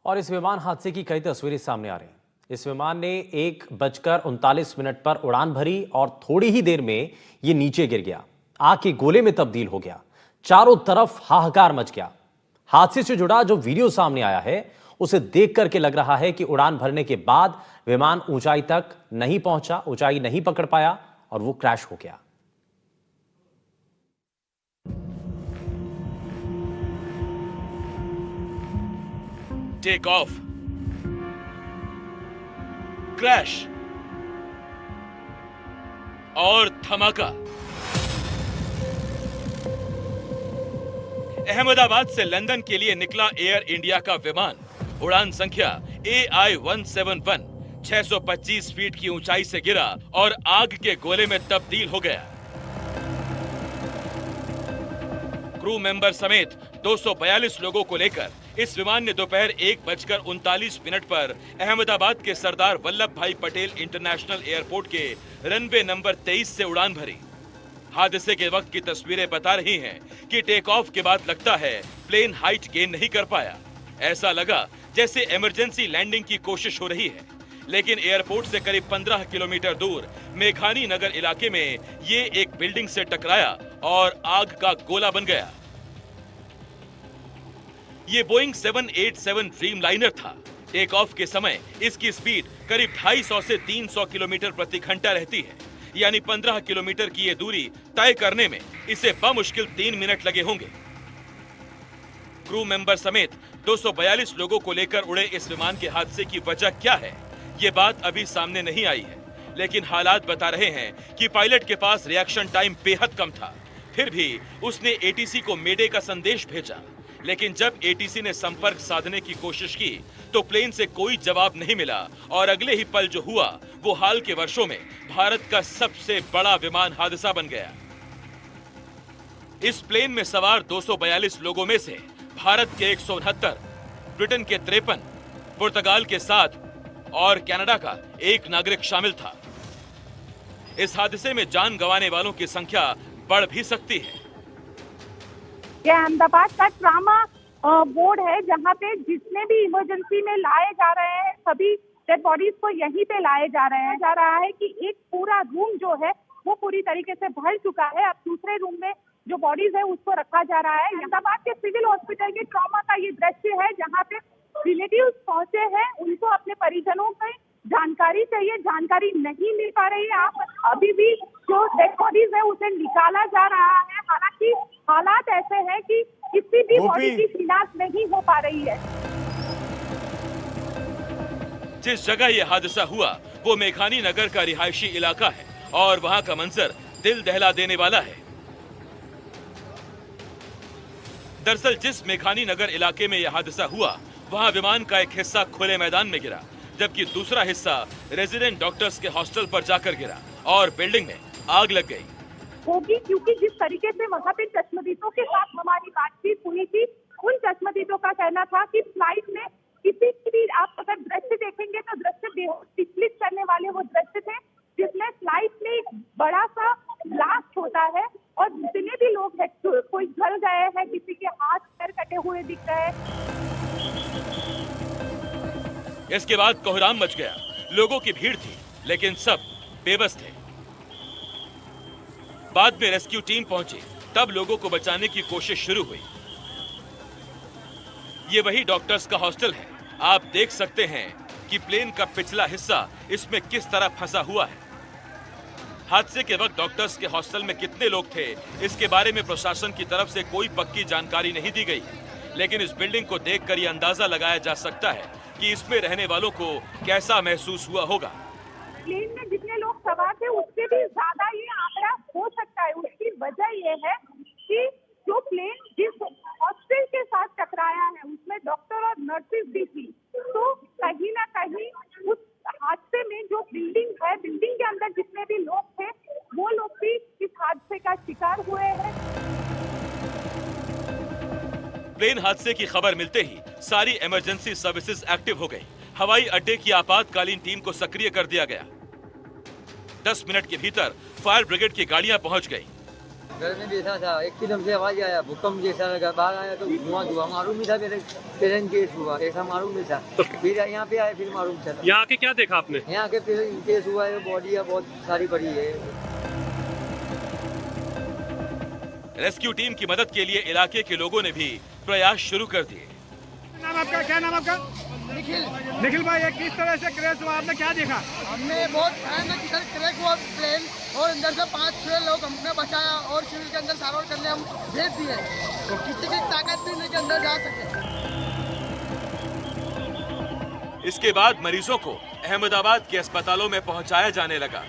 और इस विमान हादसे की कई तस्वीरें सामने आ रही हैं। इस विमान ने 1:39 पर उड़ान भरी और थोड़ी ही देर में ये नीचे गिर गया, आग के गोले में तब्दील हो गया। चारों तरफ हाहाकार मच गया। हादसे से जुड़ा जो वीडियो सामने आया है उसे देख करके लग रहा है कि उड़ान भरने के बाद विमान ऊंचाई तक नहीं पहुंचा, ऊंचाई नहीं पकड़ पाया और वो क्रैश हो गया। टेक ऑफ, क्रैश और धमाका। अहमदाबाद से लंदन के लिए निकला एयर इंडिया का विमान उड़ान संख्या AI-171 625 फीट की ऊंचाई से गिरा और आग के गोले में तब्दील हो गया। क्रू मेंबर समेत 242 लोगों को लेकर इस विमान ने दोपहर 1:39 पर अहमदाबाद के सरदार वल्लभ भाई पटेल इंटरनेशनल एयरपोर्ट के रनवे नंबर 23 से उड़ान भरी। हादसे के वक्त की तस्वीरें बता रही हैं कि टेक ऑफ के बाद लगता है प्लेन हाइट गेन नहीं कर पाया। ऐसा लगा जैसे इमरजेंसी लैंडिंग की कोशिश हो रही है, लेकिन एयरपोर्ट से करीब 15 किलोमीटर दूर मेघानी नगर इलाके में ये एक बिल्डिंग से टकराया और आग का गोला बन गया। ये बोइंग 787 ड्रीम लाइनर था। टेक ऑफ के समय इसकी स्पीड करीब 250 से 300 किलोमीटर प्रति घंटा रहती है, यानी 15 किलोमीटर की ये दूरी तय करने में इसे बमुश्किल 3 मिनट लगे होंगे। क्रू मेंबर समेत 242 लोगों को लेकर उड़े इस विमान के हादसे की वजह क्या है, ये बात अभी सामने नहीं आई है, लेकिन हालात बता रहे हैं कि पायलट के पास रिएक्शन टाइम बेहद कम था। फिर भी उसने एटीसी को मेडे का संदेश भेजा, लेकिन जब एटीसी ने संपर्क साधने की कोशिश की तो प्लेन से कोई जवाब नहीं मिला और अगले ही पल जो हुआ वो हाल के वर्षों में भारत का सबसे बड़ा विमान हादसा बन गया। इस प्लेन में सवार 242 लोगों में से भारत के 169, ब्रिटेन के 53, पुर्तगाल के 7 और कनाडा का 1 नागरिक शामिल था। इस हादसे में जान गंवाने वालों की संख्या बढ़ भी सकती है। यह अहमदाबाद का ट्रामा बोर्ड है, जहां पे जितने भी इमरजेंसी में लाए जा रहे हैं सभी डेड बॉडीज को यहीं पे लाए जा रहे हैं। जा रहा है कि एक पूरा रूम जो है वो पूरी तरीके से भर चुका है। अब दूसरे रूम में जो बॉडीज है उसको रखा जा रहा है। अहमदाबाद के सिविल हॉस्पिटल के ट्रॉमा का ये दृश्य है, जहाँ पे रिलेटिव्स पहुंचे हैं, उनको अपने परिजनों की जानकारी चाहिए, जानकारी नहीं मिल पा रही है। आप अभी भी जो डेड बॉडीज है उसे निकाला जा रहा है। हालांकि हालात ऐसे हैं कि किसी भी बॉडी की शिनाख्त नहीं हो पा रही है। जिस जगह यह हादसा हुआ वो मेघानी नगर का रिहायशी इलाका है और वहां का मंजर दिल दहला देने वाला है। दरअसल जिस मेघानी नगर इलाके में यह हादसा हुआ वहां विमान का एक हिस्सा खुले मैदान में गिरा, जबकि दूसरा हिस्सा रेजिडेंट डॉक्टर्स के हॉस्टल पर जाकर गिरा और बिल्डिंग में आग लग गई होगी, क्योंकि जिस तरीके से वहाँ पे चश्मदीदों के साथ हमारी बातचीत हुई थी, उन चश्मदीदों का कहना था कि फ्लाइट में किसी की भी आप अगर दृश्य देखेंगे तो दृश्य बेहद विचलित करने वाले वो दृश्य थे, जिसमें फ्लाइट में एक बड़ा सा ब्लास्ट होता है और जितने भी लोग हैं कोई जल गए हैं, किसी के हाथ पैर कटे हुए दिख रहे हैं। इसके बाद कोहराम मच गया। लोगों की भीड़ थी, लेकिन सब बेबस थे। बाद में रेस्क्यू टीम पहुंची, तब लोगों को बचाने की कोशिश शुरू हुई। ये वही डॉक्टर्स का हॉस्टल है। आप देख सकते हैं कि प्लेन का पिछला हिस्सा इसमें किस तरह फंसा हुआ है। हादसे के वक्त डॉक्टर्स के हॉस्टल में कितने लोग थे, इसके बारे में प्रशासन की तरफ से कोई पक्की जानकारी नहीं दी गई, लेकिन इस बिल्डिंग को देखकर यह अंदाजा लगाया जा सकता है कि इसमें रहने वालों को कैसा महसूस हुआ होगा। प्लेन में जितने लोग सवार थे उससे भी ज्यादा ये आंकड़ा हो सकता है। उसकी वजह ये है कि जो प्लेन जिस हॉस्टल के साथ टकराया है उसमें डॉक्टर और नर्सेज भी थी, तो कहीं ना कहीं उस हादसे में जो बिल्डिंग है, बिल्डिंग के अंदर जितने भी लोग थे वो लोग भी इस हादसे का शिकार हुए हैं। प्लेन हादसे की खबर मिलते ही सारी इमरजेंसी सर्विसेज एक्टिव हो गई। हवाई अड्डे की आपातकालीन टीम को सक्रिय कर दिया गया। 10 मिनट के भीतर फायर ब्रिगेड की गाड़ियां पहुंच गई। घर में बैठा था, एकदम से आवाज आया, भूकंप जैसा लगा, बाहर आया तो धुआं मालूम नहीं था, मेरे पेरेंट केस हुआ ऐसा मालूम नहीं था। फिर यहाँ पे आए, फिर मालूम चला। यहाँ आके क्या देखा आपने? यहाँ के फिर केस हुआ है, बॉडी बहुत सारी पड़ी है। रेस्क्यू टीम की मदद के लिए इलाके के लोगों ने भी प्रयास शुरू कर दिए। नाम आपका, क्या नाम आपका? निखिल भाई, ये किस तरह से क्रैश हुआ, आपने क्या देखा? हमने बहुत भयानक इधर क्रैक हुआ प्लेन और अंदर से 5-6 लोग हमने बचाया और सिविल के अंदर सारों करने हम भेज दिए, तो किसी की ताकत भी नहीं के अंदर जा सके। इसके बाद मरीजों को अहमदाबाद के अस्पतालों में पहुंचाया जाने लगा।